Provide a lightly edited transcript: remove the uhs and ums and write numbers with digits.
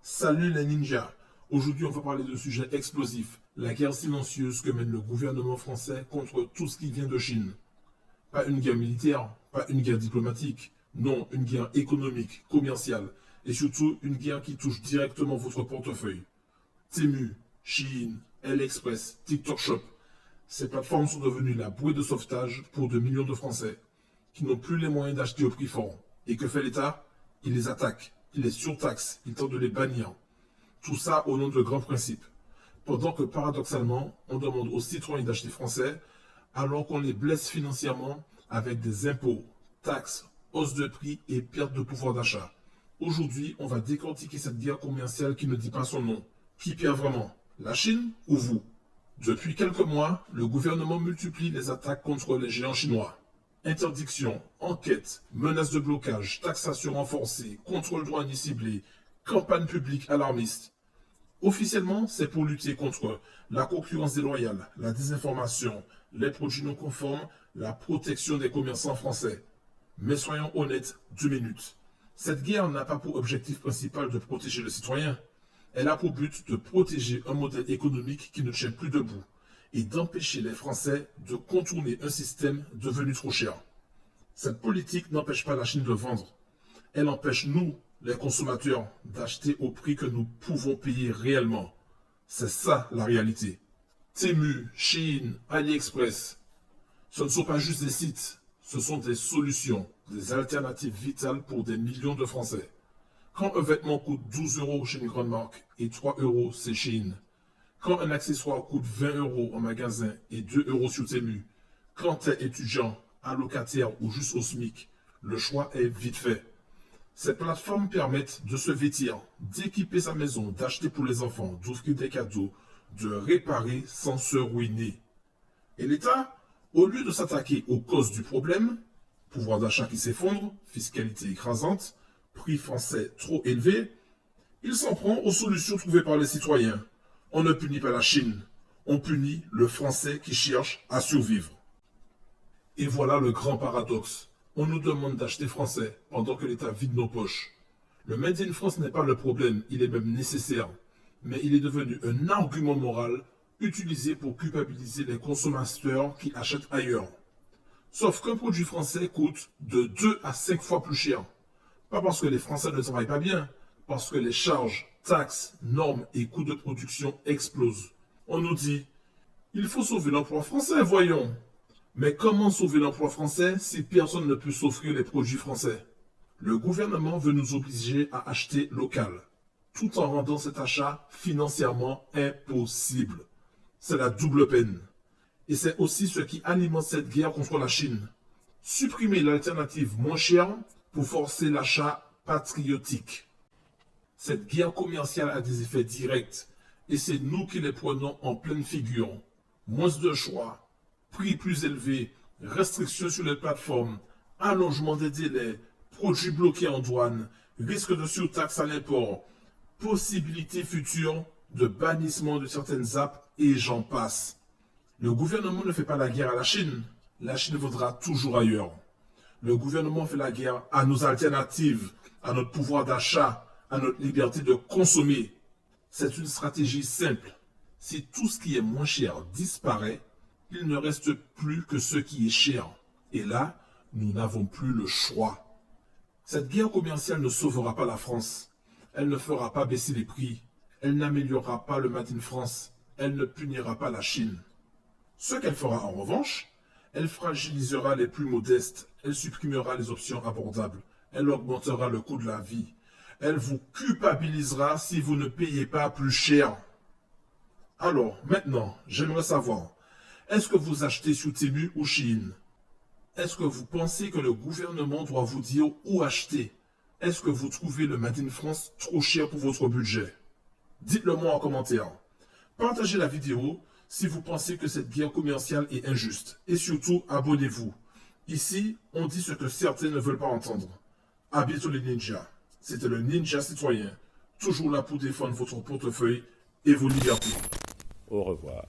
Salut les ninjas. Aujourd'hui, on va parler de sujet explosif, la guerre silencieuse que mène le gouvernement français contre tout ce qui vient de Chine. Pas une guerre militaire, pas une guerre diplomatique, non, une guerre économique, commerciale, et surtout une guerre qui touche directement votre portefeuille. Temu, Shein, AliExpress, TikTok Shop, ces plateformes sont devenues la bouée de sauvetage pour de millions de Français qui n'ont plus les moyens d'acheter au prix fort. Et que fait l'État? Il les attaque, il les surtaxe, il tente de les bannir. Tout ça au nom de grands principes. Pendant que paradoxalement, on demande aux citoyens d'acheter français, alors qu'on les blesse financièrement avec des impôts, taxes, hausses de prix et perte de pouvoir d'achat. Aujourd'hui, on va décortiquer cette guerre commerciale qui ne dit pas son nom. Qui perd vraiment? La Chine ou vous? Depuis quelques mois, le gouvernement multiplie les attaques contre les géants chinois. Interdiction, enquête, menaces de blocage, taxation renforcée, contrôle douanier ciblé, campagne publique alarmiste. Officiellement, c'est pour lutter contre la concurrence déloyale, la désinformation, les produits non conformes, la protection des commerçants français. Mais soyons honnêtes 2 minutes. Cette guerre n'a pas pour objectif principal de protéger le citoyen. Elle a pour but de protéger un modèle économique qui ne tient plus debout et d'empêcher les Français de contourner un système devenu trop cher. Cette politique n'empêche pas la Chine de vendre. Elle empêche nous, les consommateurs, d'acheter au prix que nous pouvons payer réellement. C'est ça la réalité. Temu, Shein, AliExpress, ce ne sont pas juste des sites, ce sont des solutions, des alternatives vitales pour des millions de Français. Quand un vêtement coûte 12 € chez une grande marque et 3 € chez Shein, quand un accessoire coûte 20 € en magasin et 2 € sur Temu, quand tu es étudiant, allocataire ou juste au SMIC, le choix est vite fait. Ces plateformes permettent de se vêtir, d'équiper sa maison, d'acheter pour les enfants, d'offrir des cadeaux, de réparer sans se ruiner. Et l'État, au lieu de s'attaquer aux causes du problème, pouvoir d'achat qui s'effondre, fiscalité écrasante, prix français trop élevé, il s'en prend aux solutions trouvées par les citoyens. On ne punit pas la Chine, on punit le Français qui cherche à survivre. Et voilà le grand paradoxe. On nous demande d'acheter français pendant que l'État vide nos poches. Le Made in France n'est pas le problème, il est même nécessaire. Mais il est devenu un argument moral utilisé pour culpabiliser les consommateurs qui achètent ailleurs. Sauf qu'un produit français coûte de 2 à 5 fois plus cher. Pas parce que les Français ne travaillent pas bien, parce que les charges, taxes, normes et coûts de production explosent. On nous dit, il faut sauver l'emploi français, voyons. Mais comment sauver l'emploi français si personne ne peut s'offrir les produits français? Le gouvernement veut nous obliger à acheter local, tout en rendant cet achat financièrement impossible. C'est la double peine. Et c'est aussi ce qui alimente cette guerre contre la Chine. Supprimer l'alternative moins chère pour forcer l'achat patriotique. Cette guerre commerciale a des effets directs et c'est nous qui les prenons en pleine figure. Moins de choix, prix plus élevé, restrictions sur les plateformes, allongement des délais, produits bloqués en douane, risque de surtaxe à l'import, possibilité future de bannissement de certaines apps et j'en passe. Le gouvernement ne fait pas la guerre à la Chine vaudra toujours ailleurs. Le gouvernement fait la guerre à nos alternatives, à notre pouvoir d'achat, à notre liberté de consommer. C'est une stratégie simple. Si tout ce qui est moins cher disparaît, il ne reste plus que ce qui est cher. Et là, nous n'avons plus le choix. Cette guerre commerciale ne sauvera pas la France. Elle ne fera pas baisser les prix. Elle n'améliorera pas le Made in France. Elle ne punira pas la Chine. Ce qu'elle fera en revanche, elle fragilisera les plus modestes. Elle supprimera les options abordables. Elle augmentera le coût de la vie. Elle vous culpabilisera si vous ne payez pas plus cher. Alors, maintenant, j'aimerais savoir, est-ce que vous achetez sur Temu ou Shein? Est-ce que vous pensez que le gouvernement doit vous dire où acheter? Est-ce que vous trouvez le Made in France trop cher pour votre budget? Dites-le moi en commentaire. Partagez la vidéo si vous pensez que cette guerre commerciale est injuste. Et surtout, abonnez-vous. Ici, on dit ce que certains ne veulent pas entendre. À bientôt les ninjas. C'était le Ninja Citoyen, toujours là pour défendre votre portefeuille et vos libertés. Au revoir.